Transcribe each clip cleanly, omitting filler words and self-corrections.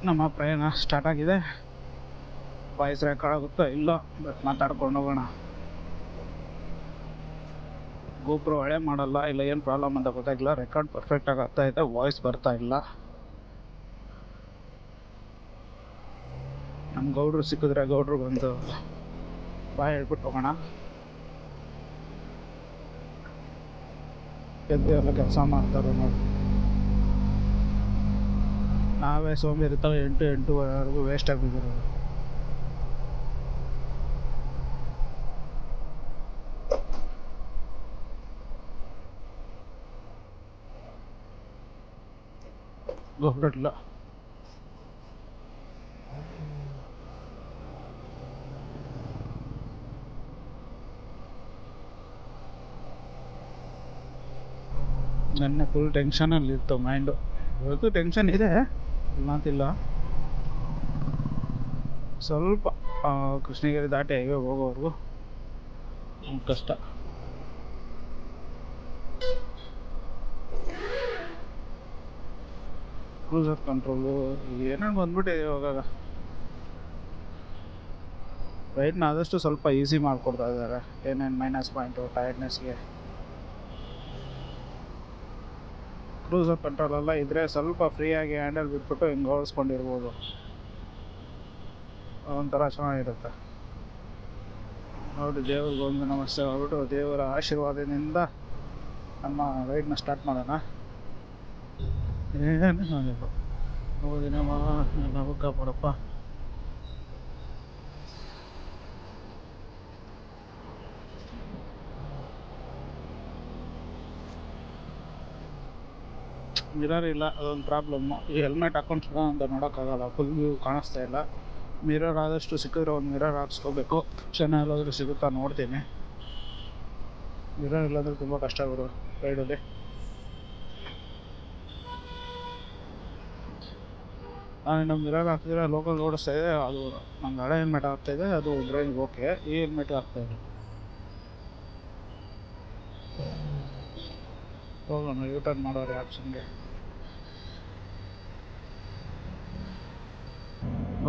ನಮ್ಮ ಪ್ರಯಾಣ ಸ್ಟಾರ್ಟ್ ಆಗಿದೆ. ವಾಯ್ಸ್ ರೆಕಾರ್ಡ್ ಆಗುತ್ತೋ ಇಲ್ಲ, ಬಟ್ ಮಾತಾಡ್ಕೊಂಡು ಹೋಗೋಣ. ಗೋಪ್ರೋ ಹಳೆ ಮಾಡಲ್ಲ, ಇಲ್ಲ ಏನು ಪ್ರಾಬ್ಲಮ್ ಅಂತ ಗೊತ್ತಾಗಿಲ್ಲ. ರೆಕಾರ್ಡ್ ಪರ್ಫೆಕ್ಟಾಗಿ ಆಗ್ತಾ ಇದೆ, ವಾಯ್ಸ್ ಬರ್ತಾ ಇಲ್ಲ. ನಮ್ಮ ಗೌಡ್ರು ಸಿಕ್ಕಿದ್ರೆ ಗೌಡ್ರು ಬಂದು ಬಾಯ್ ಹೇಳ್ಬಿಟ್ಟು ಹೋಗೋಣ. ಎದ್ದು ಎಲ್ಲ ಕೆಲಸ ಮಾಡ್ತಾರೆ ನೋಡಿ. ನಾವೇ ಸೋಂಬೇರಿತಾವೆ 8-8:30ವರೆಗೂ ವೇಸ್ಟ್ ಆಗಿಬಿಟ್ಟಿರೋದು. ಗೊಬ್ಬರಲ್ಲ ನೆನ್ನೆ ಫುಲ್ ಟೆನ್ಷನಲ್ಲಿ ಇತ್ತು ಮೈಂಡು. ಇವತ್ತು ಟೆನ್ಷನ್ ಇದೆ, ಮಾತಿಲ್ಲ. ಸ್ವಲ್ಪ ಕೃಷ್ಣಗಿರಿ ದಾಟಿ ಹೈವೇ ಹೋಗೋವರೆಗೂ ಕಷ್ಟ. ಕ್ರೂಸರ್ ಕಂಟ್ರೋಲು ಏನೇನು ಬಂದ್ಬಿಟ್ಟಿದೆ ಇವಾಗ. ರೈಡ್ನ ಆದಷ್ಟು ಸ್ವಲ್ಪ ಈಸಿ ಮಾಡಿಕೊಡ್ತಾ ಇದ್ದಾರೆ. ಏನೇನು ಮೈನಸ್ ಪಾಯಿಂಟು ಟೈರ್ಡ್ನೆಸ್ಗೆ. ಕ್ರೂಸರ್ ಕಂಟ್ರೋಲೆಲ್ಲ ಇದ್ದರೆ ಸ್ವಲ್ಪ ಫ್ರೀಯಾಗಿ ಹ್ಯಾಂಡಲ್ ಬಿಟ್ಬಿಟ್ಟು ಹಿಂಗೆ ಓಡಿಸ್ಕೊಂಡಿರ್ಬೋದು. ಒಂಥರ ಚೆನ್ನಾಗಿರುತ್ತೆ ನೋಡಿ. ದೇವ್ರಿಗೊಂದು ನಮಸ್ತೆ ಹೇಳ್ಬಿಟ್ಟು ದೇವರ ಆಶೀರ್ವಾದದಿಂದ ನಮ್ಮ ರೈಡ್ನ ಸ್ಟಾರ್ಟ್ ಮಾಡೋಣ. ಏನು ನೋಡಿನಮ್ಮ ನಾವು ಕಾಪಾಡಪ್ಪ. ಮಿರರ್ ಇಲ್ಲ, ಅದೊಂದು ಪ್ರಾಬ್ಲಮ್ಮು. ಈ ಹೆಲ್ಮೆಟ್ ಹಾಕೊಂಡು ಅಂತ ನೋಡೋಕ್ಕಾಗಲ್ಲ, ಫುಲ್ ವ್ಯೂ ಕಾಣಿಸ್ತಾ ಇಲ್ಲ. ಮಿರರ್ ಆದಷ್ಟು ಸಿಕ್ಕಿದ್ರೆ ಒಂದು ಮಿರರ್ ಹಾಕ್ಸ್ಕೋಬೇಕು. ಚೆನ್ನಾಗಾದ್ರೂ ಸಿಗುತ್ತಾ ನೋಡ್ತೀನಿ. ಮಿರರ್ ಇಲ್ಲಾಂದರೆ ತುಂಬ ಕಷ್ಟ ಆಗೋದು ರೈಡಲ್ಲಿ. ನಾನು ಮಿರರ್ ಹಾಕಿದ್ರೆ ಲೋಕಲ್ ಓಡಿಸ್ತಾ ಇದೆ, ಅದು ನಂಗೆ ಹಳೆ ಹೆಲ್ಮೆಟ್ ಆಗ್ತಾಯಿದೆ, ಅದು ಡ್ರೈವಿಂಗ್ ಓಕೆ. ಈ ಹೆಲ್ಮೆಟ್ ಆಗ್ತಾಯಿದೆ. ಹೋಗೋಣ ಯೂಟರ್ನ್ ಮಾಡೋರು ಆಪ್ಷನ್ಗೆ.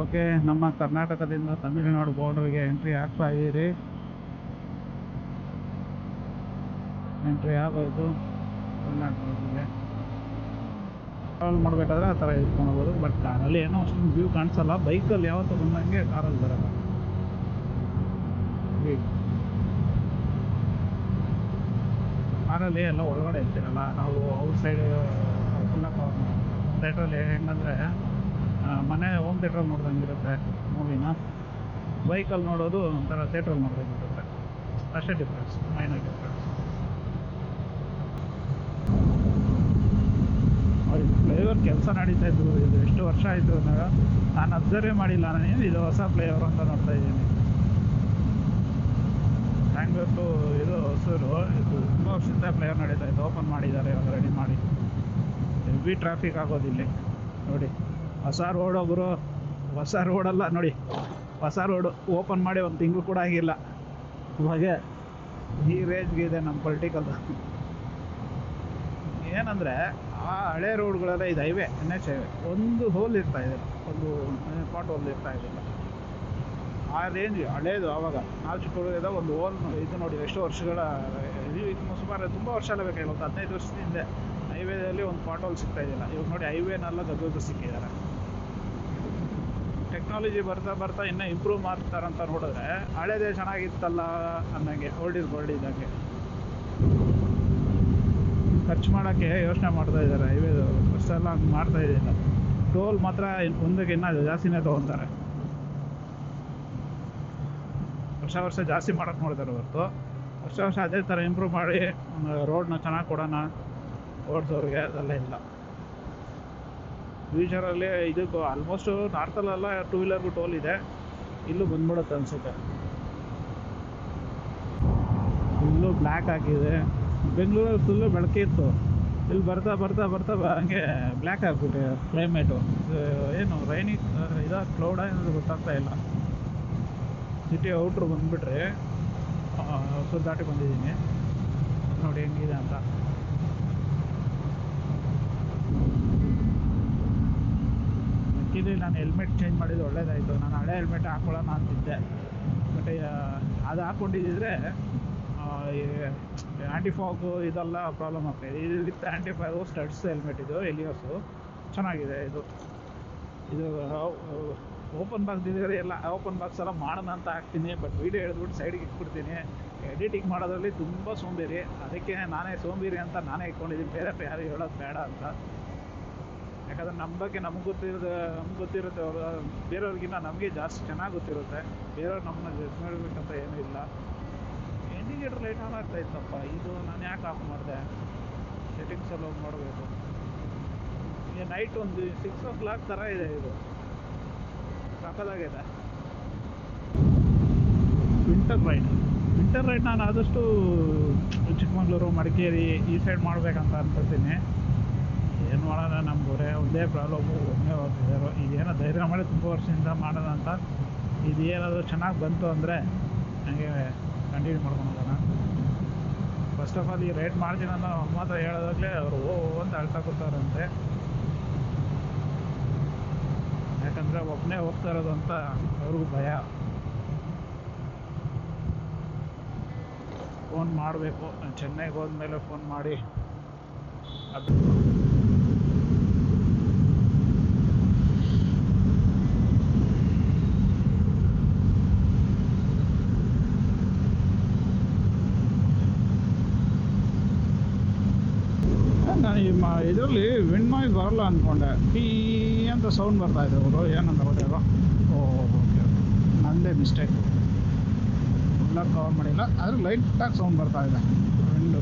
ಓಕೆ, ನಮ್ಮ ಕರ್ನಾಟಕದಿಂದ ತಮಿಳುನಾಡು ಬಾರ್ಡರ್ಗೆ ಎಂಟ್ರಿ ಆಗ್ತಾ ಇದ್ದೀರಿ. ಎಂಟ್ರಿ ಆಗೋಯ್ತು ಕರ್ನಾಟಕಕ್ಕೆ. ಟ್ರಾವೆಲ್ ಮಾಡಬೇಕಾದ್ರೆ ಆ ಥರ ಇಟ್ಕೊಂಡು ಹೋಗೋದು. ಬಟ್ ಕಾರಲ್ಲಿ ಏನೋ ಅಷ್ಟೊಂದು ವ್ಯೂ ಕಾಣಿಸಲ್ಲ. ಬೈಕಲ್ಲಿ ಯಾವತ್ತೂ ಬಂದಂಗೆ ಕಾರಲ್ಲಿ ಬರೋಲ್ಲ. ಕಾರಲ್ಲಿ ಎಲ್ಲ ಒಳಗಡೆ ಇರ್ತೀರಲ್ಲ, ನಾವು ಔಟ್ ಸೈಡ್ ಥಿಯೇಟ್ರಲ್ಲಿ ಹೆಂಗಂದರೆ ಮನೆ ಹೋಮ್ ಥಿಯೇಟ್ರಲ್ಲಿ ನೋಡ್ದಂಗೆ ಇರುತ್ತೆ ಮೂವಿನ. ಬೈಕಲ್ಲಿ ನೋಡೋದು ಒಂಥರ ಥಿಯೇಟ್ರಲ್ಲಿ ನೋಡ್ದಂಗೆ ಇರುತ್ತೆ. ಅಷ್ಟೇ ಡಿಫ್ರೆನ್ಸ್, ಮೈನರ್ ಡಿಫ್ರೆನ್ಸ್. ಫ್ಲೈಓವರ್ ಕೆಲಸ ನಡೀತಾ ಇದ್ದು ಇದು ಎಷ್ಟು ವರ್ಷ ಆಯಿತು ಅಂದಾಗ ನಾನು ಅಬ್ಸರ್ವೇ ಮಾಡಿಲ್ಲ. ನಾನೇನು ಇದು ಹೊಸ ಫ್ಲೈಓವರ್ ಅಂತ ನೋಡ್ತಾ ಇದ್ದೀನಿ. ಬ್ಯಾಂಗ್ಳೂರ್ ಟು ಇದು ಹೊಸೂರು, ಇದು ತುಂಬ ವರ್ಷದಿಂದ ಫ್ಲೈಓವರ್ ನಡೀತಾ ಇತ್ತು. ಓಪನ್ ಮಾಡಿದ್ದಾರೆ ಇವಾಗ, ರೆಡಿ ಮಾಡಿ. ಹೆವಿ ಟ್ರಾಫಿಕ್ ಆಗೋದಿಲ್ಲಿ ನೋಡಿ. ಹೊಸ ರೋಡ್ ಒಬ್ಬರು, ಹೊಸ ರೋಡಲ್ಲ ನೋಡಿ, ಹೊಸ ರೋಡು ಓಪನ್ ಮಾಡಿ ಒಂದು ತಿಂಗಳು ಕೂಡ ಆಗಿಲ್ಲ. ಇವಾಗೆ ಈ ರೇಂಜ್ಗೆ ಇದೆ ನಮ್ಮ ಪೊಲಿಟಿಕಲ್. ಏನಂದರೆ ಆ ಹಳೆ ರೋಡ್ಗಳೆಲ್ಲ ಇದು ಹೈವೇ, NH ಹೈವೇ, ಒಂದು ಹೋಲ್ ಇರ್ತಾ ಇದೆ, ಒಂದು ಪಾಟ್ ಹೋಲ್ ಇರ್ತಾ ಇದ್ದಿಲ್ಲ. ಆ ರೇಂಜ್ ಹಳೇದು. ಆವಾಗ ನಾವು ಚಿಕ್ಕವರಿದ್ದಾಗ ಒಂದು ಹೋಲ್ ಇದು ನೋಡಿ, ಎಷ್ಟು ವರ್ಷಗಳ ಸುಮಾರು ತುಂಬ ವರ್ಷ ಎಲ್ಲ ಬೇಕಾಗಿಲ್ಲ, ಒಂದು 15 ವರ್ಷದ ಹಿಂದೆ ಹೈವೇದಲ್ಲಿ ಒಂದು ಪಾಟ್ ಹೋಲ್ ಸಿಗ್ತಾ ಇದ್ದಿಲ್ಲ. ಇವಾಗ ನೋಡಿ ಹೈವೇನೆಲ್ಲ ದೊಡ್ಡ ಸಿಕ್ಕಿದ್ದಾರೆ. ಟೆಕ್ನಾಲಜಿ ಬರ್ತಾ ಬರ್ತಾ ಇನ್ನೂ ಇಂಪ್ರೂವ್ ಮಾಡ್ತಾರಂತ ನೋಡಿದ್ರೆ ಹಳೇದೇ ಚೆನ್ನಾಗಿತ್ತಲ್ಲ ಅನ್ನಂಗೆ, ಓಲ್ಡ್ ಇದ್ದಂಗೆ. ಖರ್ಚು ಮಾಡೋಕ್ಕೆ ಯೋಚನೆ ಮಾಡ್ತಾ ಇದ್ದಾರೆ ಹೈವೇದು. ಅಷ್ಟೆಲ್ಲ ಹಂಗೆ ಮಾಡ್ತಾ ಇದ್ದಿಲ್ಲ. ಟೋಲ್ ಮಾತ್ರ ಒಂದಕ್ಕೆ ಇನ್ನೂ ಜಾಸ್ತಿನೇ ತೊಗೊತಾರೆ. ವರ್ಷ ಜಾಸ್ತಿ ಮಾಡೋಕ್ಕೆ ನೋಡ್ತಾರೆ ಹೊರತು ವರ್ಷ ಅದೇ ಥರ ಇಂಪ್ರೂವ್ ಮಾಡಿ ರೋಡ್ನ ಚೆನ್ನಾಗಿ ಕೊಡೋಣ ಓಡಿಸೋರಿಗೆ ಅದೆಲ್ಲ ಇಲ್ಲ. ಫ್ಯೂಚರಲ್ಲಿ ಇದಕ್ಕೂ ಆಲ್ಮೋಸ್ಟು ನಾರ್ತಲ್ಲೆಲ್ಲ 2 ವೀಲರ್ಗೂ ಟೋಲ್ ಇದೆ, ಇಲ್ಲೂ ಬಂದ್ಬಿಡುತ್ತೆ ಅನಿಸುತ್ತೆ. ಫುಲ್ಲು ಬ್ಲ್ಯಾಕ್ ಆಗಿದೆ. ಬೆಂಗಳೂರಲ್ಲಿ ಫುಲ್ಲು ಬೆಳಕೆ ಇತ್ತು, ಇಲ್ಲಿ ಬರ್ತಾ ಬರ್ತಾ ಬರ್ತಾ ಹಂಗೆ ಬ್ಲ್ಯಾಕ್ ಆಗಿಬಿಟ್ಟೆ ಕ್ಲೈಮೇಟು. ಏನು ರೈನಿ ಇದು ಕ್ಲೌಡ ಏನಾದರೂ ಗೊತ್ತಾಗ್ತಾ ಇಲ್ಲ. ಸಿಟಿ ಔಟ್ರು ಬಂದುಬಿಟ್ರೆ ಹೊಸೂರು ದಾಟಿ ಬಂದಿದ್ದೀನಿ ನೋಡಿ ಹೆಂಗಿದೆ ಅಂತ. ಆ್ಯಕ್ಚುಲಿ ನಾನು ಹೆಲ್ಮೆಟ್ ಚೇಂಜ್ ಮಾಡಿದ್ದು ಒಳ್ಳೇದಾಯಿತು. ನಾನು ಹಳೆ ಹೆಲ್ಮೆಟ್ ಹಾಕ್ಕೊಳ್ಳೋಣ ಅಂತಿದ್ದೆ, ಬಟ್ ಅದು ಹಾಕ್ಕೊಂಡಿದ್ದರೆ ಆ್ಯಂಟಿ ಫಾಗು ಇದೆಲ್ಲ ಪ್ರಾಬ್ಲಮ್ ಆಗ್ತಾಯಿದೆ. ಇದು with anti fog studs helmet, ಇದು ಎಲಿಯೋಸು ಚೆನ್ನಾಗಿದೆ. ಇದು ಓಪನ್ ಬಾಕ್ಸ್ ಡಿಲಿವರಿ ಎಲ್ಲ ಓಪನ್ ಬಾಕ್ಸ್ ಎಲ್ಲ ಮಾಡೋಣ ಅಂತ ಹಾಕ್ತೀನಿ, ಬಟ್ ವೀಡಿಯೋ ಹಿಡಿದ್ಬಿಟ್ಟು ಸೈಡಿಗೆ ಇಟ್ಬಿಡ್ತೀನಿ. ಎಡಿಟಿಂಗ್ ಮಾಡೋದ್ರಲ್ಲಿ ತುಂಬ ಸೋಂಬೇರಿ, ಅದಕ್ಕೆ ನಾನೇ ಸೋಂಬೇರಿ ಅಂತ ನಾನೇ ಇಟ್ಕೊಂಡಿದ್ದೀನಿ, ಬೇರೆ ಯಾರು ಹೇಳೋದು ಬೇಡ ಅಂತ. ಯಾಕಂದರೆ ನಮ್ಮ ಬಗ್ಗೆ ನಮ್ಗೆ ಗೊತ್ತಿರುತ್ತೆ, ಅವರು ಬೇರೆಯವ್ರಿಗಿಂತ ನಮಗೆ ಜಾಸ್ತಿ ಚೆನ್ನಾಗಿ ಗೊತ್ತಿರುತ್ತೆ. ಬೇರೆಯವ್ರು ನಮ್ಮನ್ನ ಜಡ್ಜ್ ಮಾಡಬೇಕಂತ ಏನೂ ಇಲ್ಲ. ಇಂಡಿಕೇಟರ್ ಲೈಟ್ ಆನ್ ಆಗ್ತಾ ಇತ್ತಪ್ಪ, ಇದು ನಾನು ಯಾಕೆ ಆಫ್ ಮಾಡಿದೆ? ಸೆಟ್ಟಿಂಗ್ಸಲ್ಲಿ ಹೋಗಿ ನೋಡಬೇಕು. ಈಗ ನೈಟ್ ಒಂದು 6 o'clock ಥರ ಇದೆ, ಇದು ಸಕ್ಕದಾಗಿದೆ. ವಿಂಟರ್ ರೈಡ್ ನಾನು ಆದಷ್ಟು ಚಿಕ್ಕಮಗಳೂರು, ಮಡಿಕೇರಿ ಈ ಸೈಡ್ ಮಾಡಬೇಕಂತ ಅನ್ಕೊಳ್ತೀನಿ. ಏನು ಮಾಡೋಣ, ನಮ್ಗೆ ಒಂದೇ ಪ್ರಾಬ್ಲಮ್ಮು, ಒಮ್ಮೆ ಹೋಗ್ತಿದ್ದಾರೋ. ಇದೇನೋ ಧೈರ್ಯ ಮಾಡಿ ತುಂಬ ವರ್ಷದಿಂದ ಮಾಡೋಣ ಅಂತ. ಇದು ಏನಾದರೂ ಚೆನ್ನಾಗಿ ಬಂತು ಅಂದರೆ ನನಗೆ ಕಂಟಿನ್ಯೂ ಮಾಡ್ಕೊಂಡು ಹೋಗೋಣ. ಫಸ್ಟ್ ಆಫ್ ಆಲ್ ಈ ರೈಡ್ ಮಾಡ್ತೀನಿ ಅನ್ನೋ ಮಾತ್ರ ಹೇಳೋದಾಗಲೇ ಅವರು ಅಂತ ಅಳ್ತಾ ಕೂತಾರಂತೆ. ಯಾಕಂದರೆ ಒಬ್ಬನೇ ಹೋಗ್ತಾ ಇರೋದು ಅಂತ ಅವ್ರಿಗೂ ಭಯ. ಫೋನ್ ಮಾಡಬೇಕು, ನಾನು ಚೆನ್ನೈಗೆ ಹೋದ್ಮೇಲೆ ಫೋನ್ ಮಾಡಿ ಅದು ನಾನು ಇದರಲ್ಲಿ ವಿಂಡ್ ನಾಯ್ಸ್ ಬರಲ್ಲ ಅಂದ್ಕೊಂಡೆ. ಟೀ ಅಂತ ಸೌಂಡ್ ಬರ್ತಾಯಿದೆ, ಅವರು ಏನಂತ ಗೊತ್ತಿಲ್ಲ. ಓಕೆ, ನನ್ನದೇ ಮಿಸ್ಟೇಕ್, ಫುಲ್ಲಾಗಿ ಕವರ್ ಮಾಡಿಲ್ಲ, ಆದರೆ ಲೈಟಾಗಿ ಸೌಂಡ್ ಬರ್ತಾಯಿದೆ ವಿಂಡು.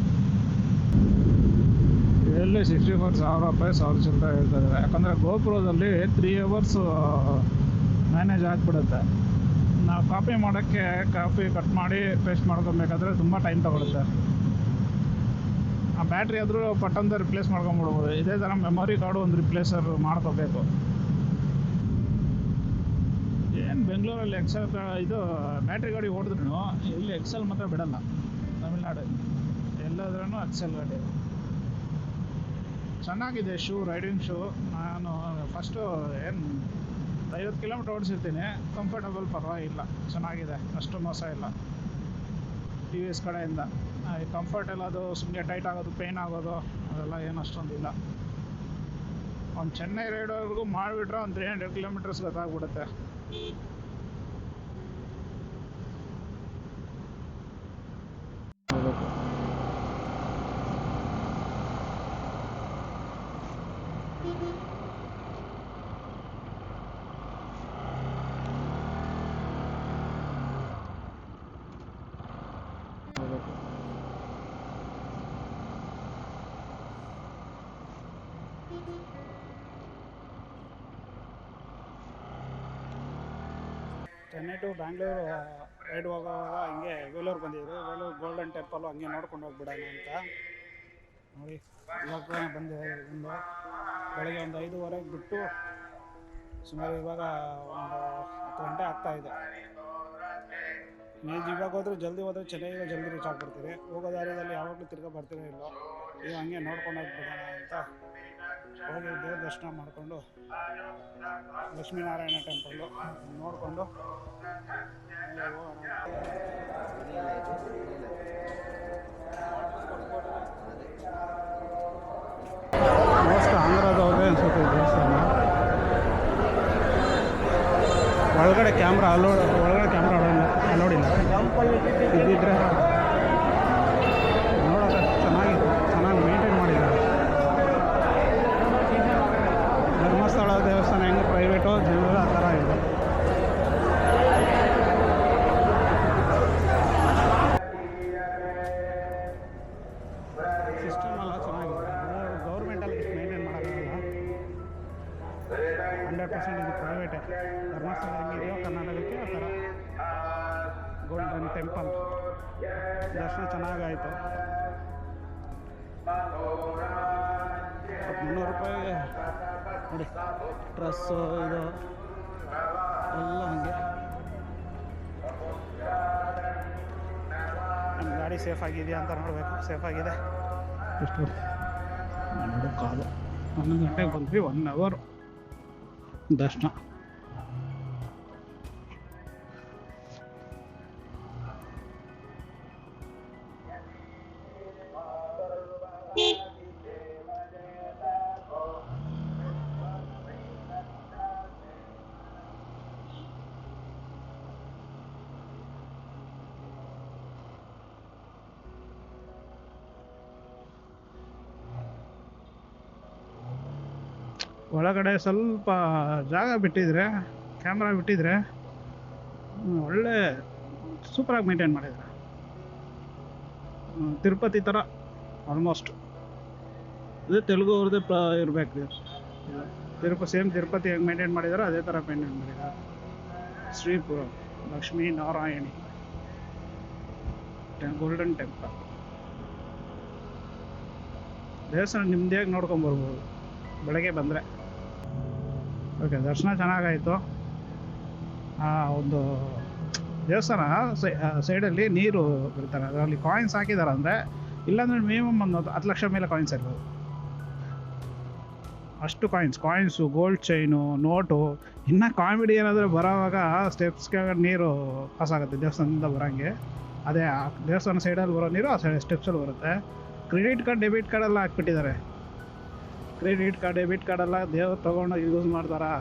ಎಲ್ಲಿ 64,000 ರೂಪಾಯಿ 1,000 ಚಿಲ್ಲರೆ ಹೇಳ್ತಾಯಿದ್ದಾರೆ. ಯಾಕಂದರೆ ಗೋಪುರದಲ್ಲಿ 3 hours ಮ್ಯಾನೇಜ್ ಆಗಿಬಿಡುತ್ತೆ. ನಾವು ಕಾಪಿ ಕಟ್ ಮಾಡಿ ಪೇಸ್ಟ್ ಮಾಡ್ಕೊಬೇಕಾದ್ರೆ ತುಂಬ ಟೈಮ್ ತೊಗೊಳುತ್ತೆ. ಆ ಬ್ಯಾಟ್ರಿ ಆದರೂ ಪಟ್ಟಂತ ರಿಪ್ಲೇಸ್ ಮಾಡ್ಕೊಂಬಿಡ್ಬೋದು. ಇದೇ ಥರ ಮೆಮೊರಿ ಕಾರ್ಡು ಒಂದು ರಿಪ್ಲೇಸರ್ ಮಾಡ್ಕೋಬೇಕು. ಏನು ಬೆಂಗಳೂರಲ್ಲಿ ಎಕ್ಸೆಲ್ ಇದು ಬ್ಯಾಟ್ರಿ ಗಾಡಿ ಓಡಿದ್ರೂ ಇಲ್ಲಿ ಎಕ್ಸೆಲ್ ಮಾತ್ರ ಬಿಡಲ್ಲ. ತಮಿಳ್ನಾಡು ಎಲ್ಲಾದ್ರೂ ಎಕ್ಸೆಲ್ ಗಾಡಿ ಚೆನ್ನಾಗಿದೆ. ರೈಡಿಂಗ್ ಶೂ ನಾನು ಫಸ್ಟು 50 ಕಿಲೋಮೀಟ್ರ್ ಓಡಿಸಿರ್ತೀನಿ. ಕಂಫರ್ಟಬಲ್, ಪರವಾಗಿಲ್ಲ, ಚೆನ್ನಾಗಿದೆ, ಅಷ್ಟು ಮೋಸ ಇಲ್ಲ. TVS ಕಡೆಯಿಂದ ಕಂಫರ್ಟ್ ಎಲ್ಲ, ಅದು ಸುಮ್ಮನೆ ಟೈಟ್ ಆಗೋದು, ಪೇನ್ ಆಗೋದು ಅದೆಲ್ಲ ಏನು ಅಷ್ಟೊಂದಿಲ್ಲ. ಒಂದು ಚೆನ್ನೈ ರೈಡ್ವರೆಗೂ ಮಾಡಿಬಿಟ್ರೆ ಒಂದು 300 ಕಿಲೋಮೀಟರ್ಸ್ ಗೊತ್ತಾಗ್ಬಿಡುತ್ತೆ. ಚೆನ್ನೈ ಟು ಬ್ಯಾಂಗ್ಳೂರು ರೈಡ್ ಹೋಗುವಾಗ ಹಿಂಗೆ ವೇಲೂರು ಬಂದಿದ್ರು. ವೇಲೂರು ಗೋಲ್ಡನ್ ಟೆಂಪಲ್ಲು ಹಂಗೆ ನೋಡ್ಕೊಂಡು ಹೋಗ್ಬಿಡೋಣ ಅಂತ ನೋಡಿ ಇವಾಗ ಬಂದಿದೆ. ಬೆಳಗ್ಗೆ ಒಂದು 5:15 ಬಿಟ್ಟು ಸುಮಾರು ಇವಾಗ ಒಂದು 10 ಗಂಟೆ ಆಗ್ತಾಯಿದೆ. ನೀವು ಇವಾಗ ಹೋದ್ರೆ ಜಲ್ದಿ ಹೋದರೆ ಚೆನ್ನೈಗೆ ಜಲ್ದಿ ರೀಚ್ ಆಗಿಬಿಡ್ತೀರಿ. ಹೋಗೋ ದಾರಿಯಲ್ಲಿ ಯಾವಾಗಲೂ ತಿರ್ಗಾ ಬರ್ತೀರೋ ಇಲ್ಲೋ, ಈಗ ಹಂಗೆ ನೋಡ್ಕೊಂಡು ಹೋಗ್ಬಿಡೋಣ ಅಂತ ಹೋಗಿ ದೇವ್ರ ದರ್ಶನ ಮಾಡಿಕೊಂಡು ಲಕ್ಷ್ಮೀನಾರಾಯಣ ಟೆಂಪಲ್ಲು ನೋಡಿಕೊಂಡು ಮೋಸ್ಟ್ ಆಂಧ್ರದವ್ರೇ ಅನ್ಸುತ್ತೆ ದೇವಸ್ಥಾನ. ಒಳಗಡೆ ಕ್ಯಾಮ್ರಾ ಅಲೋಡಿಲ್ಲ. ಇದ್ದಿದ್ರೆ ನೋಡೋಕೆ ಚೆನ್ನಾಗಿ ಮೇಂಟೈನ್ ಮಾಡಿದ್ದಾರೆ. ಧರ್ಮಸ್ಥಳ ದೇವಸ್ಥಾನ ಹೆಂಗೆ ಪ್ರೈವೇಟು ಜನರು ಆ ಥರ ಇದೆ. ಸಿಸ್ಟಮ್ ಎಲ್ಲ ಚೆನ್ನಾಗಿದೆ. ಗೌರ್ಮೆಂಟಲ್ಲಿ ಇಷ್ಟು ಮೇಂಟೈನ್ ಮಾಡೋಕ್ಕಾಗಲ್ಲ. 100% ಇದು ಪ್ರೈವೇಟೇ. ಧರ್ಮಸ್ಥಳ ಹೆಂಗಿದೆಯೋ ಕರ್ನಾಟಕಕ್ಕೆ ಆ ಥರ. ಗೋಲ್ಡನ್ ಟೆಂಪಲ್ ದರ್ಶನ ಚೆನ್ನಾಗಾಯಿತು. 300 ರೂಪಾಯಿಗೆ ನೋಡಿ ಡ್ರೆಸ್ಸು ಇದು ಎಲ್ಲ ಹಾಗೆ. ನಮ್ಮ ಗಾಡಿ ಸೇಫ್ ಆಗಿದೆಯಾ ಅಂತ ನೋಡಬೇಕು. ಸೇಫ್ ಆಗಿದೆ. ಎಷ್ಟು 12 ಕಾಲು 11 ಗಂಟೆಗೆ ಬಂದ್ವಿ. 1 hour ದರ್ಶನ. ಒಳಗಡೆ ಸ್ವಲ್ಪ ಜಾಗ ಬಿಟ್ಟಿದ್ರೆ, ಕ್ಯಾಮ್ರಾ ಬಿಟ್ಟಿದ್ರೆ ಒಳ್ಳೆ ಸೂಪರಾಗಿ ಮೇಂಟೈನ್ ಮಾಡಿದ್ದಾರೆ. ತಿರುಪತಿ ಥರ ಆಲ್ಮೋಸ್ಟ್. ಅದೇ ತೆಲುಗು ಅವ್ರದ್ದೇ ಇರಬೇಕು. ಸೇಮ್ ತಿರುಪತಿ ಹೆಂಗೆ ಮೇಂಟೈನ್ ಮಾಡಿದಾರೋ ಅದೇ ಥರ ಮೇಂಟೈನ್ ಮಾಡಿದ್ದಾರೆ. ಶ್ರೀಪುರ ಲಕ್ಷ್ಮೀ ನಾರಾಯಣಿ ಗೋಲ್ಡನ್ ಟೆಂಪಲ್ ದೇವಸ್ಥಾನ ನಿಮ್ಮದೇಗೆ ನೋಡ್ಕೊಂಬರ್ಬೋದು ಬೆಳಗ್ಗೆ ಬಂದರೆ. ಓಕೆ, ದರ್ಶನ ಚೆನ್ನಾಗಾಯಿತು. ಒಂದು ದೇವಸ್ಥಾನ ಸೈಡಲ್ಲಿ ನೀರು ಬಿಡ್ತಾರೆ, ಅದರಲ್ಲಿ ಕಾಯಿನ್ಸ್ ಹಾಕಿದ್ದಾರೆ. ಅಂದರೆ ಇಲ್ಲಾಂದರೆ ಮಿನಿಮಮ್ ಒಂದು 10 ಲಕ್ಷ ಮೇಲೆ ಕಾಯಿನ್ಸ್ ಇರ್ಬೋದು. ಅಷ್ಟು ಕಾಯಿನ್ಸು, ಗೋಲ್ಡ್ ಚೈನು, ನೋಟು. ಇನ್ನು ಕಾಮಿಡಿ ಏನಾದರೂ ಬರೋವಾಗ ಸ್ಟೆಪ್ಸ್ಗೆ ನೀರು ಪಾಸ್ ಆಗುತ್ತೆ ದೇವಸ್ಥಾನದಿಂದ ಬರೋಂಗೆ. ಅದೇ ಆ ದೇವಸ್ಥಾನ ಸೈಡಲ್ಲಿ ಬರೋ ನೀರು ಆ ಸೈಡ್ ಸ್ಟೆಪ್ಸಲ್ಲಿ ಬರುತ್ತೆ. ಕ್ರೆಡಿಟ್ ಕಾರ್ಡ್, ಡೆಬಿಟ್ ಕಾರ್ಡೆಲ್ಲ ಹಾಕ್ಬಿಟ್ಟಿದ್ದಾರೆ. ಕ್ರೆಡಿಟ್ ಕಾರ್ಡ್, ಡೆಬಿಟ್ ಕಾರ್ಡೆಲ್ಲ ದೇವ್ರು ತೊಗೊಂಡೋಗಿ ಯೂಸ್ ಮಾಡ್ತಾರಾ?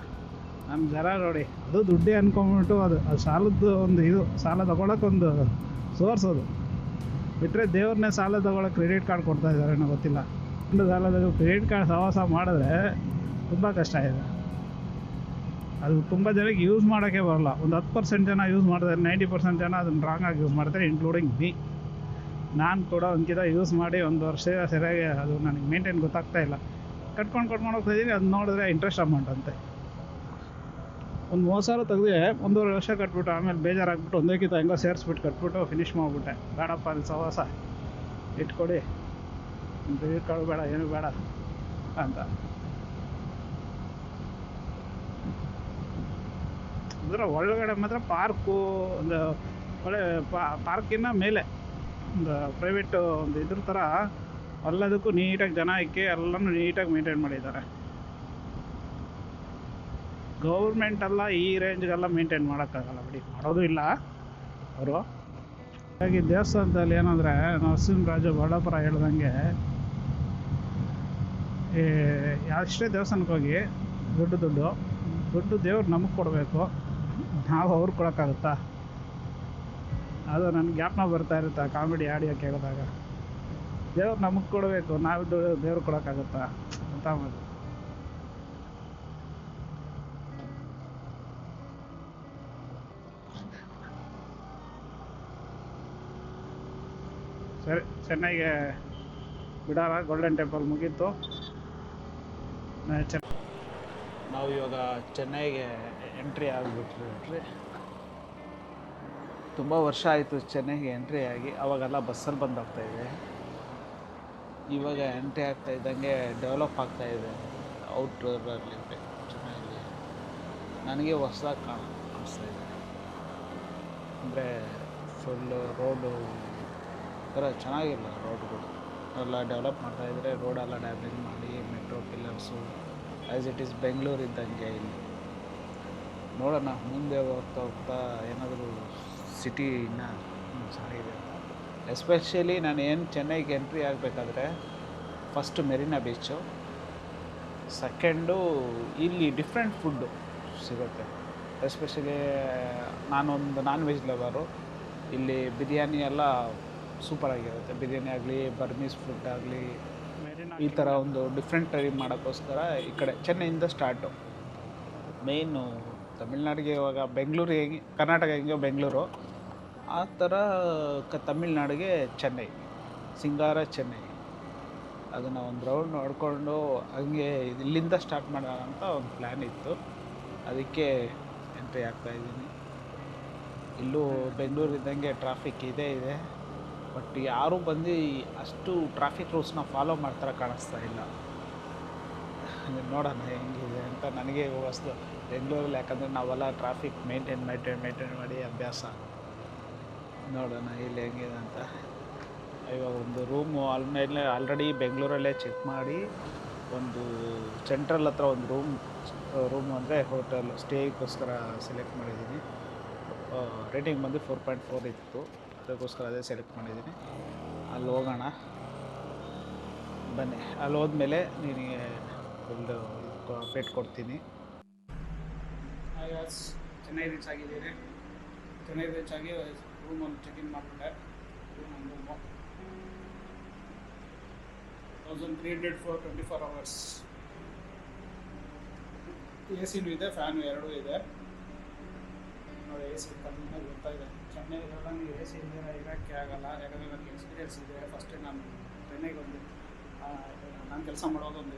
ನಮ್ಮ ಜನ ನೋಡಿ, ಅದು ದುಡ್ಡೇ ಅನ್ಕೊಂಬಿಟ್ಟು ಅದು ಸಾಲದ್ದು ಒಂದು ಸಾಲ ತೊಗೊಳಕ್ಕೊಂದು ಸೋರ್ಸ್ ಅದು. ಬಿಟ್ಟರೆ ದೇವ್ರನ್ನೇ ಸಾಲ ತೊಗೊಳಕ್ಕೆ ಕ್ರೆಡಿಟ್ ಕಾರ್ಡ್ ಕೊಡ್ತಾ ಇದ್ದಾರೆ ಅನ್ನೋ ಗೊತ್ತಿಲ್ಲ. ಒಂದು ಸಾಲದ ಕ್ರೆಡಿಟ್ ಕಾರ್ಡ್ ಸಹವಾಸ ಮಾಡಿದ್ರೆ ತುಂಬ ಕಷ್ಟ ಇದೆ. ಅದು ತುಂಬ ಜನಕ್ಕೆ ಯೂಸ್ ಮಾಡೋಕ್ಕೆ ಬರೋಲ್ಲ. ಒಂದು 10% ಜನ ಯೂಸ್ ಮಾಡ್ತಾರೆ, 90% ಜನ ಅದನ್ನು ರಾಂಗಾಗಿ ಯೂಸ್ ಮಾಡ್ತಾರೆ, ಇನ್ಕ್ಲೂಡಿಂಗ್ ಮೀ. ನಾನು ಕೂಡ ಒಂದ್ಕಿತ ಯೂಸ್ ಮಾಡಿ 1 ವರ್ಷ ಸರಿಯಾಗಿ ಅದು ನನಗೆ ಮೇಂಟೈನ್ ಗೊತ್ತಾಗ್ತಾ ಇಲ್ಲ. ಕಟ್ಕೊಂಡು ಹೋಗ್ತಾಯಿದ್ದೀನಿ. ಅದು ನೋಡಿದ್ರೆ ಇಂಟ್ರೆಸ್ಟ್ ಅಮೌಂಟ್ ಅಂತೆ. ಒಂದು 30,000 ತೆಗೆದ್ರೆ 1.5 ವರ್ಷ ಕಟ್ಬಿಟ್ಟು ಆಮೇಲೆ ಬೇಜಾರಾಗ್ಬಿಟ್ಟು ಒಂದಕ್ಕಿಂತ ಹೆಂಗೋ ಸೇರಿಸ್ಬಿಟ್ಟು ಕಟ್ಬಿಟ್ಟು ಫಿನಿಷ್ ಮಾಡಿಬಿಟ್ಟೆ. ಬೇಡಪ್ಪ ಅಲ್ಲಿ ಸಹವಾಸ ಇಟ್ಕೊಡಿ, ಕ್ರೆಡಿಟ್ ಕಾರ್ಡು ಬೇಡ, ಏನು ಬೇಡ ಅಂತ. ಅಂದರೆ ಒಳಗಡೆ ಮಾತ್ರ ಪಾರ್ಕು, ಒಂದು ಒಳ್ಳೆ ಪಾರ್ಕಿನ ಮೇಲೆ ಒಂದು ಪ್ರೈವೇಟು ಒಂದು ಇದ್ರ ಥರ ಎಲ್ಲದಕ್ಕೂ ನೀಟಾಗಿ ಜನ ಇಕ್ಕಿ ಎಲ್ಲನೂ ನೀಟಾಗಿ ಮೇಂಟೈನ್ ಮಾಡಿದ್ದಾರೆ. ಗೌರ್ಮೆಂಟೆಲ್ಲ ಈ ರೇಂಜ್ಗೆಲ್ಲ ಮೇಂಟೈನ್ ಮಾಡೋಕ್ಕಾಗಲ್ಲ ಬಿಡಿ, ಮಾಡೋದು ಇಲ್ಲ ಅವರು. ಹಾಗಾಗಿ ದೇವಸ್ಥಾನದಲ್ಲಿ ಏನಂದರೆ ನರಸಿಂಹರಾಜ ಬಳ್ಳಾಪುರ ಹೇಳ್ದಂಗೆ ಅಷ್ಟೇ ದೇವಸ್ಥಾನಕ್ಕೆ ಹೋಗಿ ದುಡ್ಡು ದೇವ್ರು ನಮಗೆ ಕೊಡಬೇಕು, ನಾವು ಅವ್ರಿಗೆ ಕೊಡೋಕ್ಕಾಗುತ್ತಾ? ಅದು ನನಗೆ ಜ್ಞಾಪನ ಬರ್ತಾ ಇರುತ್ತೆ ಕಾಮಿಡಿ ಆಡಿಯೋ ಕೇಳಿದಾಗ. ದೇವ್ರು ನಮಗೆ ಕೊಡಬೇಕು, ನಾವು ದೇವ್ರು ಕೊಡೋಕ್ಕಾಗುತ್ತಾ ಅಂತ ಮಾತು. ಸರಿ, ಚೆನ್ನೈಗೆ ಬಿಡಾರ. ಗೋಲ್ಡನ್ ಟೆಂಪಲ್ ಮುಗೀತು. ನಾವು ಇವಾಗ ಚೆನ್ನೈಗೆ ಎಂಟ್ರಿ ಆಗಿಬಿಟ್ರಿ. ತುಂಬ ವರ್ಷ ಆಯಿತು ಚೆನ್ನೈಗೆ ಎಂಟ್ರಿ ಆಗಿ. ಅವಾಗೆಲ್ಲ ಬಸ್ಸಲ್ಲಿ ಬಂದಾಗ್ತಾಯಿದೆ. ಇವಾಗ ಎಂಟ್ರಿ ಆಗ್ತಾ ಇದ್ದಂಗೆ ಡೆವಲಪ್ ಆಗ್ತಾಯಿದೆ ಔಟ್ರಲ್ಲಿ ಚೆನ್ನೈಲಿ. ನನಗೆ ಹೊಸ್ದಾಗಿ ಕಾಣಿಸ್ತಾಯಿದೆ. ಅಂದರೆ ಫುಲ್ಲು ರೋಡು ಥರ ಚೆನ್ನಾಗಿಲ್ಲ. ರೋಡ್ಗಳು ಎಲ್ಲ ಡೆವಲಪ್ ಮಾಡ್ತಾಯಿದ್ರೆ, ರೋಡೆಲ್ಲ ಡ್ಯಾಮೇಜ್ ಮಾಡಿ metro pillars as it is Bengaluru ಇದ್ದಂಗೆ ಇಲ್ಲಿ. ನೋಡೋಣ ಮುಂದೆ ಹೋಗ್ತಾ ಏನಾದರೂ ಸಿಟಿ ಇನ್ನೂ ಚೆನ್ನಾಗಿದೆ. ಎಸ್ಪೆಷಲಿ ನಾನು ಚೆನ್ನೈಗೆ ಎಂಟ್ರಿ ಆಗಬೇಕಾದ್ರೆ ಫಸ್ಟು ಮೆರಿನಾ ಬೀಚು, ಸೆಕೆಂಡು ಇಲ್ಲಿ ಡಿಫ್ರೆಂಟ್ ಫುಡ್ಡು ಸಿಗುತ್ತೆ. ಎಸ್ಪೆಷಲಿ ನಾನೊಂದು ನಾನ್ ವೆಜ್ ಲವರು. ಇಲ್ಲಿ ಬಿರಿಯಾನಿ ಎಲ್ಲ ಸೂಪರಾಗಿರುತ್ತೆ. ಬಿರಿಯಾನಿ ಆಗಲಿ, ಬರ್ಮೀಸ್ ಫುಡ್ ಆಗಲಿ, ಈ ಥರ ಒಂದು ಡಿಫ್ರೆಂಟ್ ಟ್ರೈ ಮಾಡೋಕ್ಕೋಸ್ಕರ ಈ ಕಡೆ ಚೆನ್ನೈಯಿಂದ ಸ್ಟಾರ್ಟು. ಮೇಯ್ನು ತಮಿಳ್ನಾಡಿಗೆ ಇವಾಗ ಬೆಂಗಳೂರು ಹೇಗೆ, ಕರ್ನಾಟಕ ಹೆಂಗೆ ಬೆಂಗಳೂರು, ಆ ಥರ ತಮಿಳ್ನಾಡಿಗೆ ಚೆನ್ನೈ, ಸಿಂಗಾರ ಚೆನ್ನೈ. ಅದನ್ನು ಒಂದು ರೌಂಡ್ ನೋಡಿಕೊಂಡು ಹಂಗೆ ಇಲ್ಲಿಂದ ಸ್ಟಾರ್ಟ್ ಮಾಡೋಣ ಅಂತ ಒಂದು ಪ್ಲ್ಯಾನ್ ಇತ್ತು. ಅದಕ್ಕೆ ಎಂಟ್ರಿ ಆಗ್ತಾಯಿದ್ದೀನಿ. ಇಲ್ಲೂ ಬೆಂಗಳೂರು ಇದ್ದಂಗೆ ಟ್ರಾಫಿಕ್ ಇದೆ. ಬಟ್ ಯಾರೂ ಬಂದು ಅಷ್ಟು ಟ್ರಾಫಿಕ್ ರೂಲ್ಸ್ನ ಫಾಲೋ ಮಾಡ್ತಾರೆ ಕಾಣಿಸ್ತಾ ಇಲ್ಲ. ನೋಡೋಣ ಹೆಂಗಿದೆ ಅಂತ. ನನಗೆ ಹೊಸ್ದು ಬೆಂಗಳೂರಲ್ಲಿ, ಯಾಕಂದರೆ ನಾವೆಲ್ಲ ಟ್ರಾಫಿಕ್ ಮೇಂಟೈನ್ ಮಾಡಿ ಅಭ್ಯಾಸ. ನೋಡೋಣ ಇಲ್ಲಿ ಹೆಂಗಿದೆ ಅಂತ. ಇವಾಗ ಒಂದು ರೂಮು ಆಲ್ರೆಡಿ ಬೆಂಗಳೂರಲ್ಲೇ ಚೆಕ್ ಮಾಡಿ ಒಂದು ಸೆಂಟ್ರಲ್ ಹತ್ರ ಒಂದು ರೂಮ್ ಅಂದರೆ ಹೋಟೆಲ್ ಸ್ಟೇಗೋಸ್ಕರ ಸೆಲೆಕ್ಟ್ ಮಾಡಿದ್ದೀನಿ. ರೇಟಿಂಗ್ ಬಂದು 4.4 ಇತ್ತು, ಅದಕ್ಕೋಸ್ಕರ ಅದೇ ಸೆಲೆಕ್ಟ್ ಮಾಡಿದ್ದೀನಿ. ಅಲ್ಲಿ ಹೋಗೋಣ ಬನ್ನಿ. ಅಲ್ಲಿ ಹೋದ್ಮೇಲೆ ನಿನಗೆ ಫುಲ್ಲು ಅಪ್ಡೇಟ್ ಕೊಡ್ತೀನಿ. ಚೆನ್ನೈ ರೀಚ್ ಆಗಿದ್ದೀನಿ. ಚೆನ್ನೈ ರೀಚ್ ಆಗಿ ರೂಮಲ್ಲಿ ಚೆಕ್ ಇನ್ ಮಾಡಿಬಿಟ್ಟೆ. Room 1300 for 24 hours. ಎ ಸಿನೂ ಇದೆ, ಫ್ಯಾನು ಎರಡೂ ಇದೆ. ನೋಡಿ, ಎ ಸಿ ಕಮ್ಮಿ ಗೊತ್ತಾ ಇದೆ. ಚೆನ್ನೈಗೆಲ್ಲ ನೀವು ಎ ಸಿ ಇಲ್ಲದೆ ಇರೋಕ್ಕೆ ಆಗಲ್ಲ, ಯಾಕಂದರೆ ನನಗೆ ಎಕ್ಸ್ಪೀರಿಯೆನ್ಸ್ ಇದೆ. ಫಸ್ಟೇ ನಾನು ಚೆನ್ನೈಗೆ ಒಂದು ನಾನು ಕೆಲಸ ಮಾಡೋದು ಒಂದು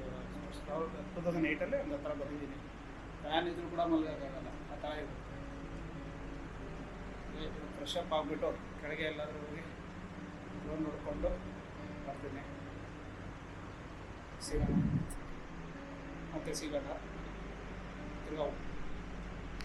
2008 ಒಂದು ಹತ್ರ ಬಂದಿದ್ದೀನಿ. ಫ್ಯಾನ್ ಇದ್ರೂ ಕೂಡ ಮಲಗೋಕ್ಕಾಗಲ್ಲ, ಆ ಥರ ಇರುತ್ತೆ. ಫ್ರೆಶ್ ಅಪ್ ಆಗಿಬಿಟ್ಟು ಕೆಳಗೆ ಎಲ್ಲಾದರೂ ಹೋಗಿ ರೋಡ್ ನೋಡಿಕೊಂಡು ಬರ್ತೀನಿ. ಸಿಗೋಣ, ಮತ್ತೆ ಸಿಗೋಣ ತಿರ್ಗಾ